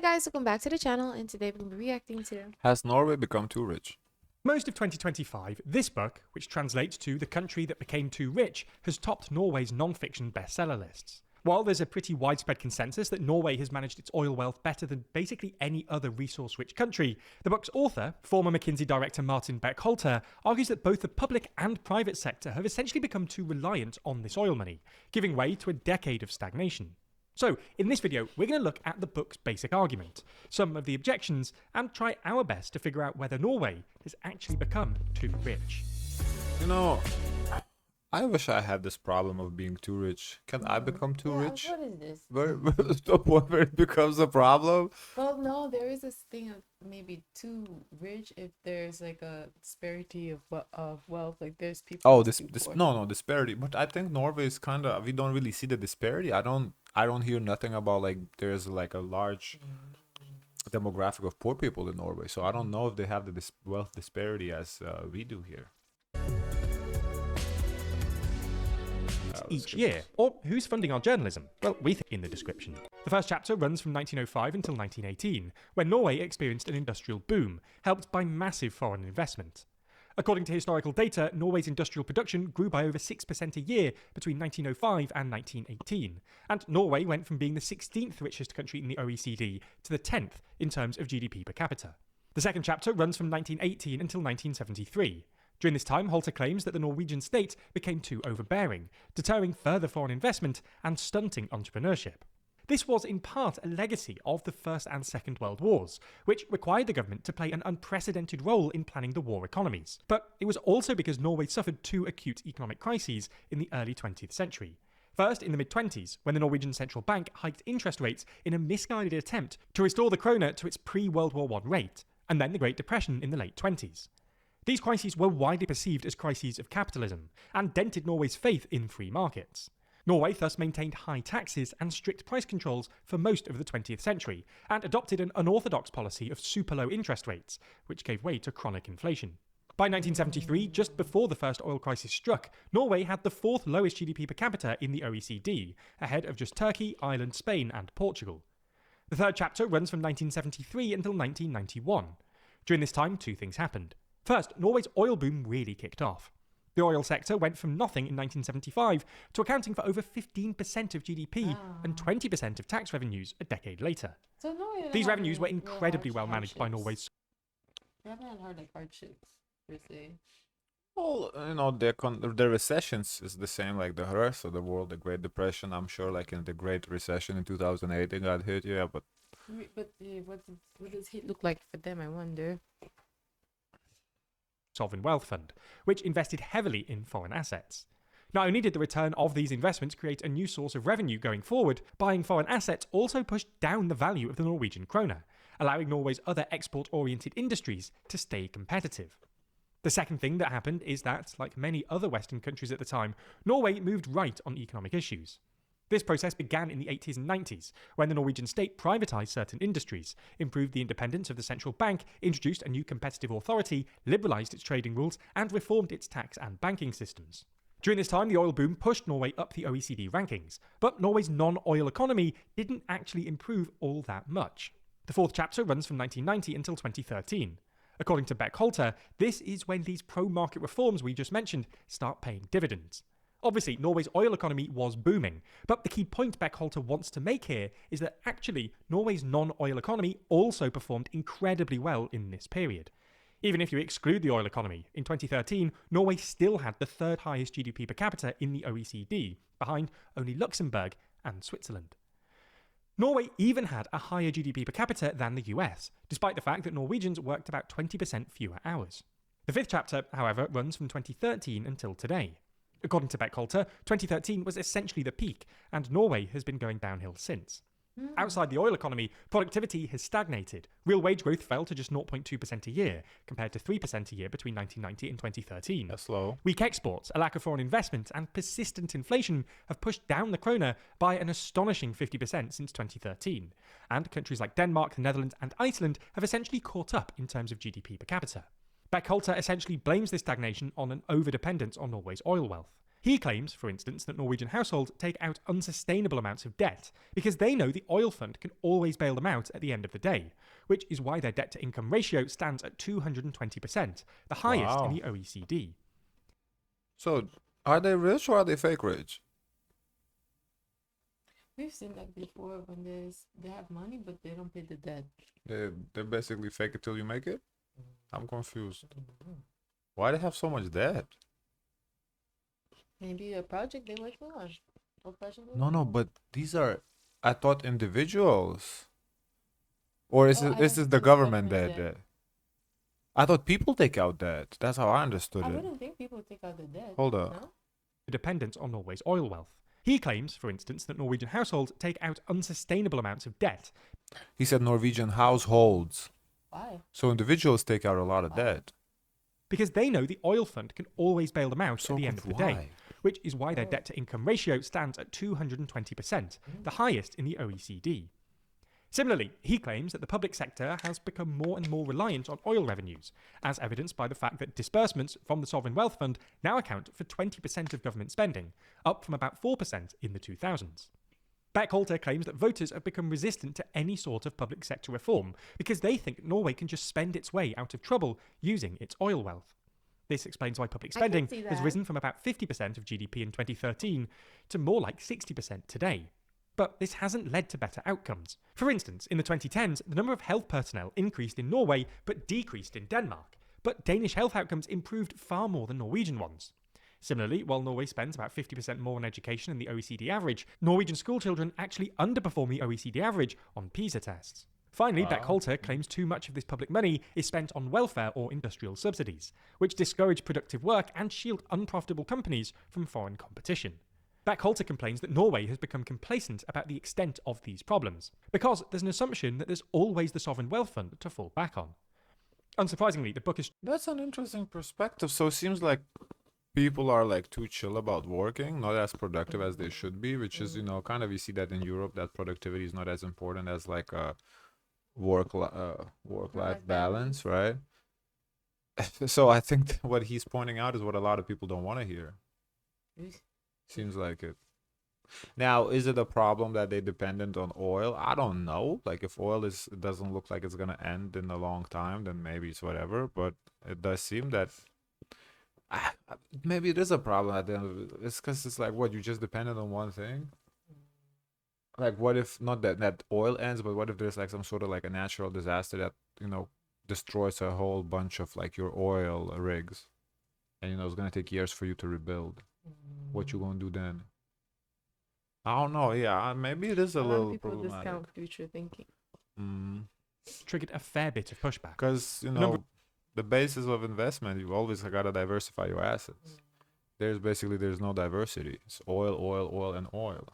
guys, welcome back to the channel, and today we're going to be reacting to... Has Norway become too rich? Most of 2025, this book, which translates to The Country That Became Too Rich, has topped Norway's non-fiction bestseller lists. While there's a pretty widespread consensus that Norway has managed its oil wealth better than basically any other resource-rich country, the book's author, former McKinsey director Martin Beck-Holter, argues that both the public and private sector have essentially become too reliant on this oil money, giving way to a decade of stagnation. So, in this video, we're going to look at the book's basic argument, some of the objections, and try our best to figure out whether Norway has actually become too rich. You know, I wish I had this problem of being too rich. Can I become too rich? What is this? Where the point where it becomes a problem? Well, no, there is this thing of maybe too rich if there's like a disparity of wealth. Like there's people. Oh, this no disparity. But I think Norway is kind of, we don't really see the disparity. I don't hear nothing about like there's like a large demographic of poor people in Norway. So I don't know if they have the wealth disparity as we do here. Each year, or who's funding our journalism? Well, we think in the description. The first chapter runs from 1905 until 1918, when Norway experienced an industrial boom, helped by massive foreign investment. According to historical data, Norway's industrial production grew by over 6% a year between 1905 and 1918, and Norway went from being the 16th richest country in the OECD to the 10th in terms of GDP per capita. The second chapter runs from 1918 until 1973. During this time, Holter claims that the Norwegian state became too overbearing, deterring further foreign investment and stunting entrepreneurship. This was in part a legacy of the First and Second World Wars, which required the government to play an unprecedented role in planning the war economies. But it was also because Norway suffered two acute economic crises in the early 20th century. First, in the mid-20s, when the Norwegian central bank hiked interest rates in a misguided attempt to restore the krone to its pre-World War I rate, and then the Great Depression in the late 20s. These crises were widely perceived as crises of capitalism, and dented Norway's faith in free markets. Norway thus maintained high taxes and strict price controls for most of the 20th century, and adopted an unorthodox policy of super low interest rates, which gave way to chronic inflation. By 1973, just before the first oil crisis struck, Norway had the fourth lowest GDP per capita in the OECD, ahead of just Turkey, Ireland, Spain, and Portugal. The third chapter runs from 1973 until 1991. During this time, two things happened. First, Norway's oil boom really kicked off. The oil sector went from nothing in 1975 to accounting for over 15% of GDP and 20% of tax revenues a decade later. So these revenues were incredibly well managed by Norway's... We haven't had hardships, per se. Well, you know, the recessions is the same like the rest of the world. The Great Depression, I'm sure, like in the Great Recession in 2008, it got hit, yeah, but... But what does it look like for them, I wonder? Sovereign Wealth Fund, which invested heavily in foreign assets. Not only did the return of these investments create a new source of revenue going forward, buying foreign assets also pushed down the value of the Norwegian krone, allowing Norway's other export-oriented industries to stay competitive. The second thing that happened is that, like many other Western countries at the time, Norway moved right on economic issues. This process began in the 80s and 90s, when the Norwegian state privatised certain industries, improved the independence of the central bank, introduced a new competitive authority, liberalised its trading rules, and reformed its tax and banking systems. During this time, the oil boom pushed Norway up the OECD rankings, but Norway's non-oil economy didn't actually improve all that much. The fourth chapter runs from 1990 until 2013. According to Beck-Holter, this is when these pro-market reforms we just mentioned start paying dividends. Obviously, Norway's oil economy was booming, but the key point Beck-Holter wants to make here is that actually Norway's non-oil economy also performed incredibly well in this period. Even if you exclude the oil economy, in 2013, Norway still had the third highest GDP per capita in the OECD, behind only Luxembourg and Switzerland. Norway even had a higher GDP per capita than the US, despite the fact that Norwegians worked about 20% fewer hours. The fifth chapter, however, runs from 2013 until today. According to Beck-Holter, 2013 was essentially the peak, and Norway has been going downhill since. Outside the oil economy, productivity has stagnated. Real wage growth fell to just 0.2% a year, compared to 3% a year between 1990 and 2013. That's low. Weak exports, a lack of foreign investment, and persistent inflation have pushed down the krone by an astonishing 50% since 2013. And countries like Denmark, the Netherlands, and Iceland have essentially caught up in terms of GDP per capita. Beck-Holter essentially blames this stagnation on an overdependence on Norway's oil wealth. He claims, for instance, that Norwegian households take out unsustainable amounts of debt because they know the oil fund can always bail them out at the end of the day, which is why their debt-to-income ratio stands at 220%, the highest in Wow. the OECD. So, are they rich or are they fake rich? We've seen that before when they have money but they don't pay the debt. They basically fake it till you make it? I'm confused. Why they have so much debt? Maybe a project they're working on. Or project they're No, working no, on. but these are, I thought, individuals. Or is Oh, it I this don't is think the it's government government debt? debt. I thought people take out debt. That's how I understood I it. wouldn't think people take out the debt. Hold up. No? Dependent on Norway's oil wealth. He claims, for instance, that Norwegian households take out unsustainable amounts of debt He said Norwegian households. Why? So individuals take out a lot of Wow. debt. because they know the oil fund can always bail them out So at the end of the why? day, which is why their Oh. debt-to-income ratio stands at 220%, the highest in the OECD. Similarly, he claims that the public sector has become more and more reliant on oil revenues, as evidenced by the fact that disbursements from the Sovereign Wealth Fund now account for 20% of government spending, up from about 4% in the 2000s. Beck-Holter claims that voters have become resistant to any sort of public sector reform because they think Norway can just spend its way out of trouble using its oil wealth. This explains why public I can spending see has that. risen from about 50% of GDP in 2013 to more like 60% today. But this hasn't led to better outcomes. For instance, in the 2010s, the number of health personnel increased in Norway but decreased in Denmark. But Danish health outcomes improved far more than Norwegian ones. Similarly, while Norway spends about 50% more on education than the OECD average, Norwegian schoolchildren actually underperform the OECD average on PISA tests. Finally, Wow. Beck-Holter claims too much of this public money is spent on welfare or industrial subsidies, which discourage productive work and shield unprofitable companies from foreign competition. Beck-Holter complains that Norway has become complacent about the extent of these problems, because there's an assumption that there's always the Sovereign Wealth Fund to fall back on. Unsurprisingly, the book is That's an interesting perspective. So it seems like people are like too chill about working, not as productive as they should be, which is, kind of you see that in Europe that productivity is not as important as like a work-life Work-life balance, right? So I think what he's pointing out is what a lot of people don't want to hear. Seems like it. Now, is it a problem that they're dependent on oil? I don't know. Like, if oil it doesn't look like it's gonna end in a long time, then maybe it's whatever. But it does seem that maybe it is a problem at the end of it. It's because it's like, what, you just dependent on one thing? Like, what if not that oil ends, but what if there's like some sort of like a natural disaster that destroys a whole bunch of like your oil rigs, and it's gonna take years for you to rebuild. What you gonna do then? I don't know. Yeah, maybe it is a lot little of people problematic. discount future thinking. triggered a fair bit of pushback. Because the basis of investment, you've always got to diversify your assets. There's no diversity. It's oil, oil, oil, and oil.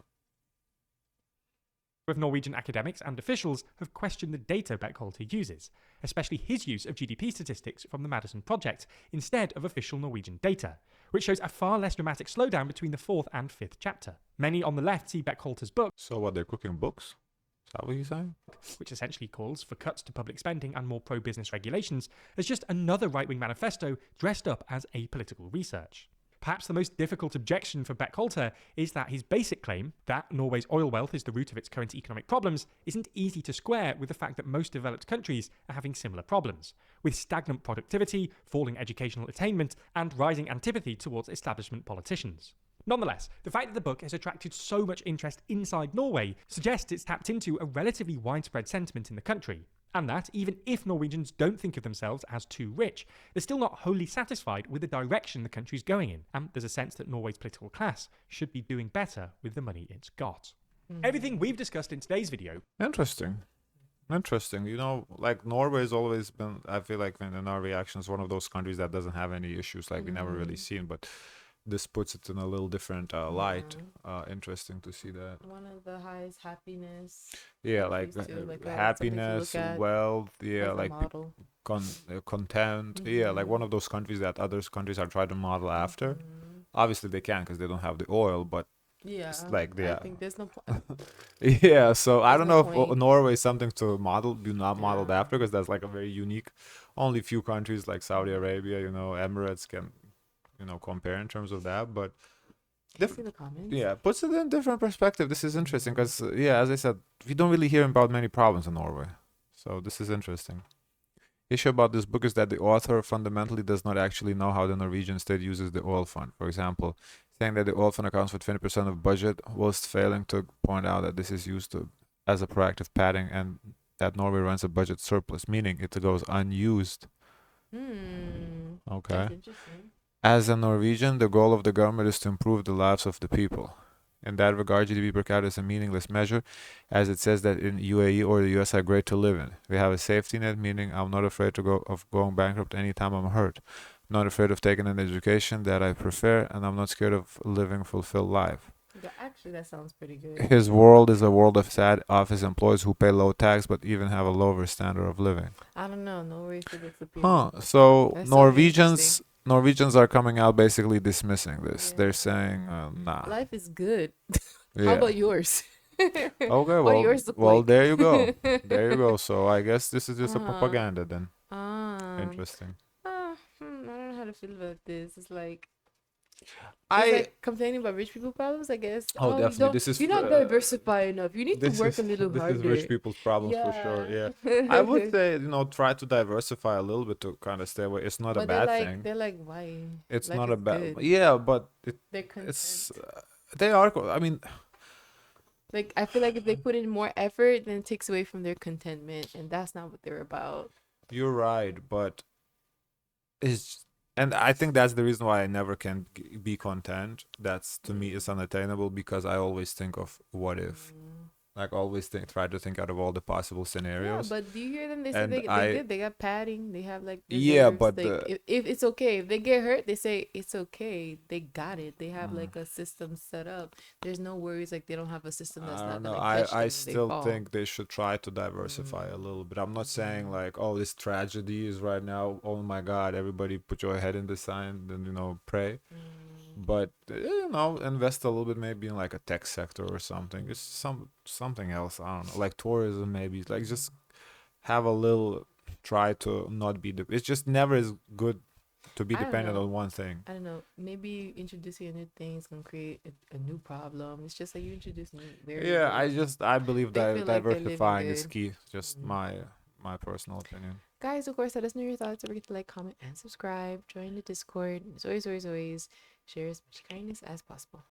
With Norwegian academics and officials have questioned the data Beck-Holter uses, especially his use of GDP statistics from the Madison Project instead of official Norwegian data, which shows a far less dramatic slowdown between the fourth and fifth chapter. Many on the left see Beck-Holter's book, So what, they're cooking books? Is that what he's saying? which essentially calls for cuts to public spending and more pro-business regulations, as just another right-wing manifesto dressed up as apolitical research. Perhaps the most difficult objection for Beck-Holter is that his basic claim that Norway's oil wealth is the root of its current economic problems isn't easy to square with the fact that most developed countries are having similar problems, with stagnant productivity, falling educational attainment, and rising antipathy towards establishment politicians. Nonetheless, the fact that the book has attracted so much interest inside Norway suggests it's tapped into a relatively widespread sentiment in the country, and that, even if Norwegians don't think of themselves as too rich, they're still not wholly satisfied with the direction the country's going in, and there's a sense that Norway's political class should be doing better with the money it's got. Everything we've discussed in today's video Interesting. Like Norway's always been, I feel like in our reactions, one of those countries that doesn't have any issues, like we never really seen, but this puts it in a little different light. Interesting to see that. One of the highest happiness. Yeah, like countries too, like, happiness, something to look at wealth, yeah, as a like model. content, yeah, like one of those countries that other countries are trying to model after. Obviously, they can because they don't have the oil, but Yeah. it's like I think there's no point. yeah. So I There's don't no know if point. Norway is something to be not modeled Yeah. after, because that's like a very unique. Only few countries like Saudi Arabia, Emirates can, compare in terms of that, but. Can you Diff- see the comments? yeah, puts it in different perspective. This is interesting because, yeah, as I said, we don't really hear about many problems in Norway. So this is interesting. Issue about this book is that the author fundamentally does not actually know how the Norwegian state uses the oil fund. For example, saying that the oil fund accounts for 20% of budget, whilst failing to point out that this is used as a proactive padding and that Norway runs a budget surplus, meaning it goes unused. Okay. That's interesting. As a Norwegian, the goal of the government is to improve the lives of the people. In that regard, GDP per capita is a meaningless measure, as it says that in UAE or the US are great to live in. We have a safety net, meaning I'm not afraid of going bankrupt anytime I'm hurt. I'm not afraid of taking an education that I prefer, and I'm not scared of living fulfilled life. Yeah, actually, that sounds pretty good. His world is a world of sad office employees who pay low tax but even have a lower standard of living. I don't know. Norway still looks Huh. appealing. So That's so interesting. Norwegians are coming out basically dismissing this. Yeah. They're saying, nah. Life is good. How Yeah. about yours? Okay, What do well, yours look well, like? there you go. There you go. So I guess this is just a Uh-huh. propaganda then. Um, Interesting. I don't know how to feel about this. It's like I like complaining about rich people problems, I guess. Oh, you definitely. don't, This is you're not diversified enough. You need to this work is a little this harder. is rich people's problems for sure. Yeah. I would say, try to diversify a little bit to kind of stay away. It's not a But bad they're like, thing. they're like, why? It's Life not a is bad. good. Yeah, but They're content. it's they are. I mean, Like, I feel like if they put in more effort, then it takes away from their contentment, and that's not what they're about. you're right, but it's and I think that's the reason why I never can be content. That's to me is unattainable because I always think of what if. Like always try to think out of all the possible Yeah, scenarios. but do you hear them? They say And they I good. They got padding. They have like Yeah, reserves. but Like if it's okay, if they get hurt, they say it's okay. They got it. They have like a system set up. There's no worries. Like they don't have a system that's I not don't know. gonna catch them I when they still fall. think they should try to diversify a little bit. I'm not saying like, oh, this tragedy is right now. Oh my God, everybody put your head in the sand and pray. But invest a little bit maybe in like a tech sector or something. It's something else. I don't know, like tourism maybe. Like just have a little. Try to not be it's just never is good to be I don't dependent know. on one thing. I don't know. Maybe introducing a new thing is gonna create a new problem. It's just like you introduce new Yeah, variables. I believe They that feel like they're living diversifying is good. key. Just my personal opinion. Guys, of course, let us know your thoughts. Don't forget to like, comment, and subscribe. Join the Discord. As always, always, always, share as much kindness as possible.